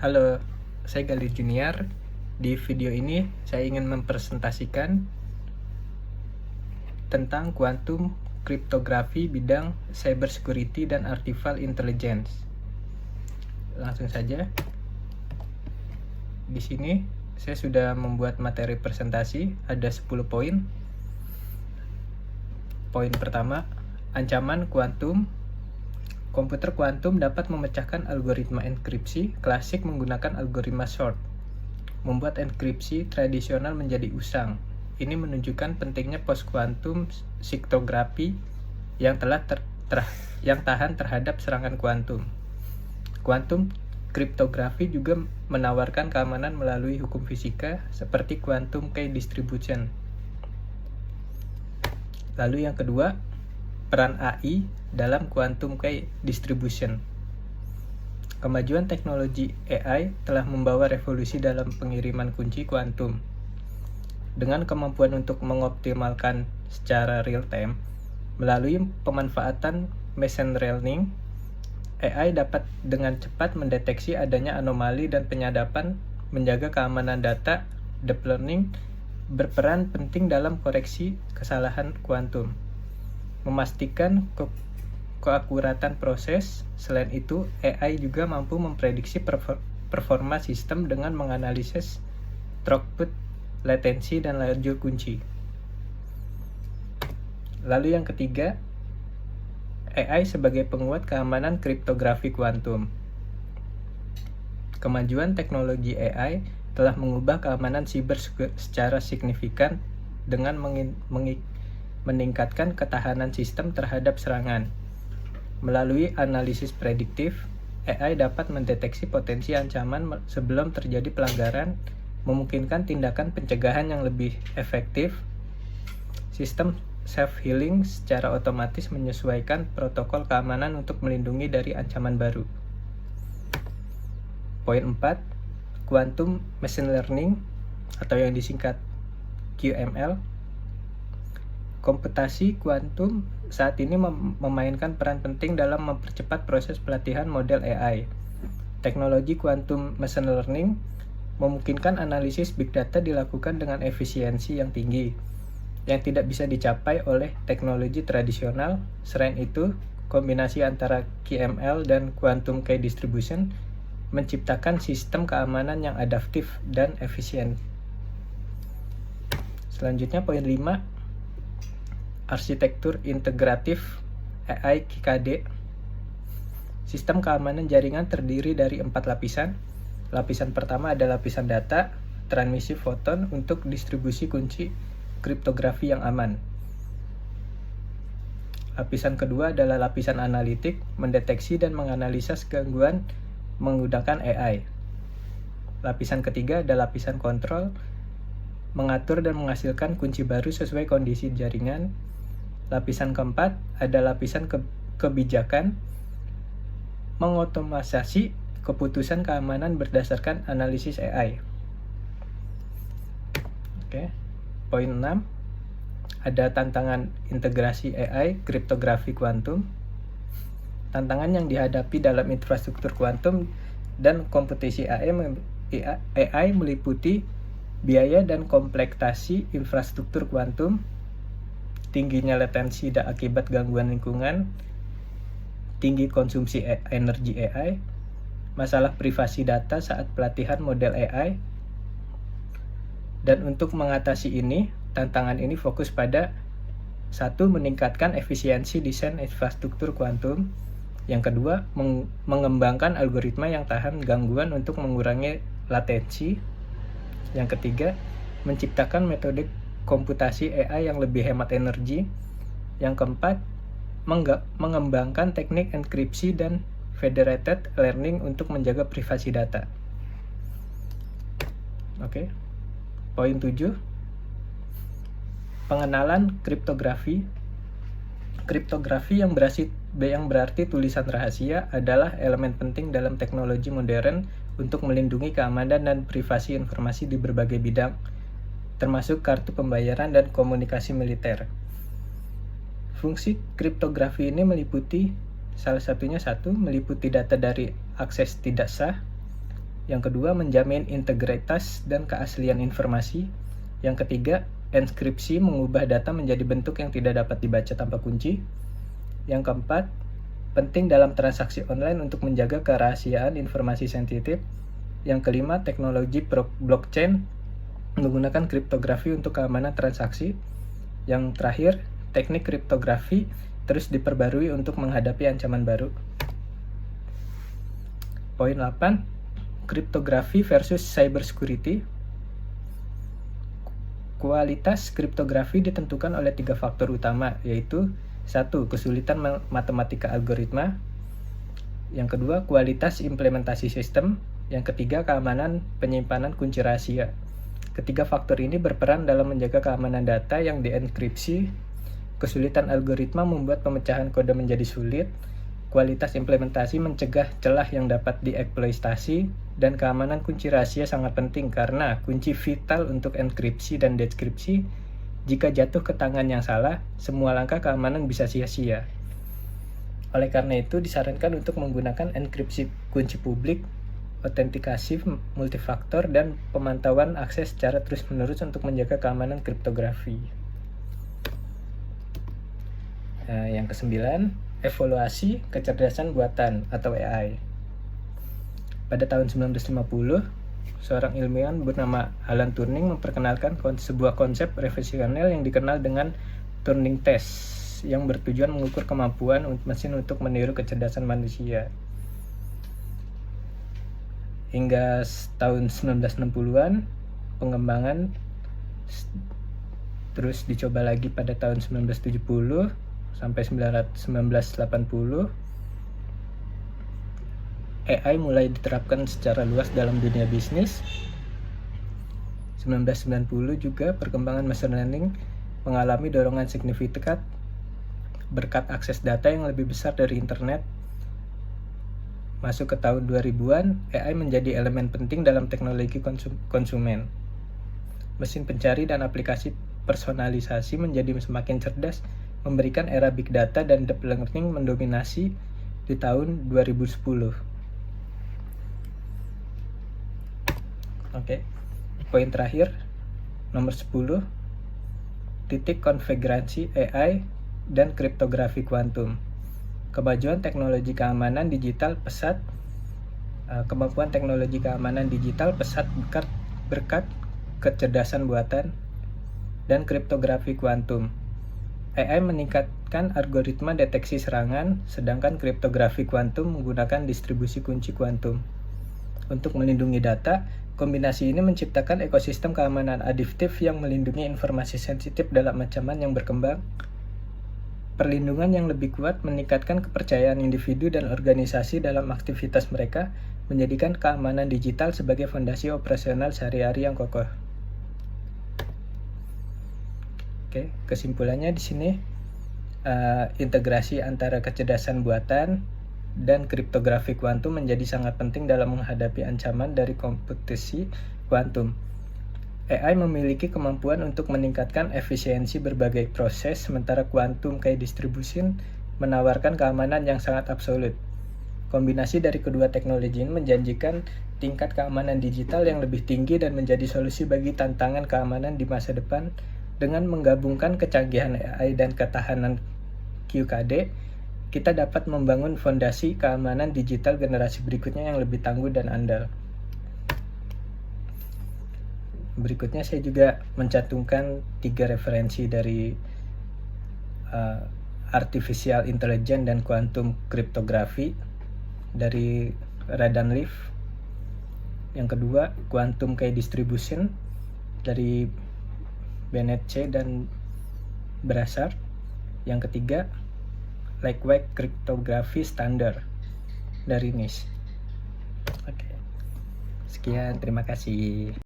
Halo, saya Gali Junior. Di video ini saya ingin mempresentasikan tentang kuantum kriptografi bidang cyber security dan artificial intelligence. Langsung saja. Di sini saya sudah membuat materi presentasi, ada 10 poin. Poin pertama, ancaman kuantum. Komputer kuantum dapat memecahkan algoritma enkripsi klasik menggunakan algoritma short, membuat enkripsi tradisional menjadi usang. Ini menunjukkan pentingnya post-quantum cryptography yang tahan terhadap serangan kuantum. Quantum cryptography juga menawarkan keamanan melalui hukum fisika seperti quantum key distribution. Lalu yang kedua, peran AI dalam quantum key distribution. Kemajuan teknologi AI telah membawa revolusi dalam pengiriman kunci kuantum. Dengan kemampuan untuk mengoptimalkan secara real-time, melalui pemanfaatan machine learning, AI dapat dengan cepat mendeteksi adanya anomali dan penyadapan, menjaga keamanan data. Deep learning berperan penting dalam koreksi kesalahan kuantum, memastikan keakuratan proses. Selain itu, AI juga mampu memprediksi performa sistem dengan menganalisis throughput, latensi, dan laju kunci. Lalu yang ketiga, AI sebagai penguat keamanan kriptografi kuantum. Kemajuan teknologi AI telah mengubah keamanan siber secara signifikan dengan meningkatkan ketahanan sistem terhadap serangan. Melalui analisis prediktif, AI dapat mendeteksi potensi ancaman sebelum terjadi pelanggaran, memungkinkan tindakan pencegahan yang lebih efektif. Sistem self-healing secara otomatis menyesuaikan protokol keamanan untuk melindungi dari ancaman baru. Poin 4, Quantum Machine Learning atau yang disingkat QML. Komputasi kuantum saat ini memainkan peran penting dalam mempercepat proses pelatihan model AI. Teknologi quantum machine learning memungkinkan analisis big data dilakukan dengan efisiensi yang tinggi, yang tidak bisa dicapai oleh teknologi tradisional. Selain itu, kombinasi antara QML dan quantum key distribution menciptakan sistem keamanan yang adaptif dan efisien. Selanjutnya poin 5, arsitektur integratif AI QKD. Sistem keamanan jaringan terdiri dari 4 lapisan. Lapisan pertama adalah lapisan data, transmisi foton untuk distribusi kunci kriptografi yang aman. Lapisan kedua adalah lapisan analitik, mendeteksi dan menganalisa gangguan menggunakan AI. Lapisan ketiga adalah lapisan kontrol, mengatur dan menghasilkan kunci baru sesuai kondisi jaringan. Lapisan keempat adalah lapisan kebijakan, mengotomatisasi keputusan keamanan berdasarkan analisis AI. Poin 6, ada tantangan integrasi AI kriptografi kuantum. Tantangan yang dihadapi dalam infrastruktur kuantum dan komputasi AI meliputi biaya dan kompleksasi infrastruktur kuantum, tingginya latensi akibat gangguan lingkungan, tinggi konsumsi energi AI, masalah privasi data saat pelatihan model AI. Dan untuk mengatasi ini, tantangan ini fokus pada 1. Meningkatkan efisiensi desain infrastruktur kuantum. Yang kedua, mengembangkan algoritma yang tahan gangguan untuk mengurangi latensi. Yang ketiga, menciptakan metode komputasi AI yang lebih hemat energi. Yang keempat, mengembangkan teknik enkripsi dan federated learning untuk menjaga privasi data. Poin 7, pengenalan kriptografi. Kriptografi yang berarti tulisan rahasia adalah elemen penting dalam teknologi modern untuk melindungi keamanan dan privasi informasi di berbagai bidang, termasuk kartu pembayaran dan komunikasi militer. Fungsi kriptografi ini meliputi salah satunya meliputi data dari akses tidak sah. Yang kedua, menjamin integritas dan keaslian informasi. Yang ketiga, enkripsi mengubah data menjadi bentuk yang tidak dapat dibaca tanpa kunci. Yang keempat, penting dalam transaksi online untuk menjaga kerahasiaan informasi sensitif. Yang kelima, teknologi blockchain menggunakan kriptografi untuk keamanan transaksi. Yang terakhir, teknik kriptografi terus diperbarui untuk menghadapi ancaman baru. Poin 8, kriptografi versus cybersecurity. Kualitas kriptografi ditentukan oleh 3 faktor utama, yaitu 1. Kesulitan matematika algoritma. Yang kedua, kualitas implementasi sistem. Yang ketiga, keamanan penyimpanan kunci rahasia. Ketiga faktor ini berperan dalam menjaga keamanan data yang dienkripsi. Kesulitan algoritma membuat pemecahan kode menjadi sulit. Kualitas implementasi mencegah celah yang dapat dieksploitasi, dan keamanan kunci rahasia sangat penting karena kunci vital untuk enkripsi dan dekripsi. Jika jatuh ke tangan yang salah, semua langkah keamanan bisa sia-sia. Oleh karena itu, disarankan untuk menggunakan enkripsi kunci publik, autentikasi multifaktor, dan pemantauan akses secara terus-menerus untuk menjaga keamanan kriptografi. Yang kesembilan, evaluasi kecerdasan buatan atau AI. Pada tahun 1950, seorang ilmuwan bernama Alan Turing memperkenalkan sebuah konsep revolusioner yang dikenal dengan Turing Test, yang bertujuan mengukur kemampuan mesin untuk meniru kecerdasan manusia. Hingga tahun 1960-an, pengembangan terus dicoba lagi pada tahun 1970 sampai 1980. AI mulai diterapkan secara luas dalam dunia bisnis. 1990 juga perkembangan machine learning mengalami dorongan signifikan berkat akses data yang lebih besar dari internet. Masuk ke tahun 2000-an, AI menjadi elemen penting dalam teknologi konsumen. Mesin pencari dan aplikasi personalisasi menjadi semakin cerdas, memberikan era big data dan deep learning mendominasi di tahun 2010. Oke. Poin terakhir, nomor 10, titik konfigurasi AI dan kriptografi kuantum. Kemajuan teknologi keamanan digital pesat. Kemampuan teknologi keamanan digital pesat berkat kecerdasan buatan dan kriptografi kuantum. AI meningkatkan algoritma deteksi serangan, sedangkan kriptografi kuantum menggunakan distribusi kunci kuantum. Untuk melindungi data, kombinasi ini menciptakan ekosistem keamanan adaptif yang melindungi informasi sensitif dalam ancaman yang berkembang. Perlindungan yang lebih kuat meningkatkan kepercayaan individu dan organisasi dalam aktivitas mereka, menjadikan keamanan digital sebagai fondasi operasional sehari-hari yang kokoh. Oke, kesimpulannya di sini integrasi antara kecerdasan buatan dan kriptografi kuantum menjadi sangat penting dalam menghadapi ancaman dari komputasi kuantum. AI memiliki kemampuan untuk meningkatkan efisiensi berbagai proses, sementara quantum key distribution menawarkan keamanan yang sangat absolut. Kombinasi dari kedua teknologi ini menjanjikan tingkat keamanan digital yang lebih tinggi dan menjadi solusi bagi tantangan keamanan di masa depan. Dengan menggabungkan kecanggihan AI dan ketahanan QKD, kita dapat membangun fondasi keamanan digital generasi berikutnya yang lebih tangguh dan andal. Berikutnya saya juga mencantumkan 3 referensi dari Artificial Intelligence dan Quantum Cryptography dari Radan Leaf. Yang kedua, Quantum Key Distribution dari Bennett C. dan Brassard. Yang ketiga, Lightweight Cryptography Standard dari NIST. Oke. Sekian, terima kasih.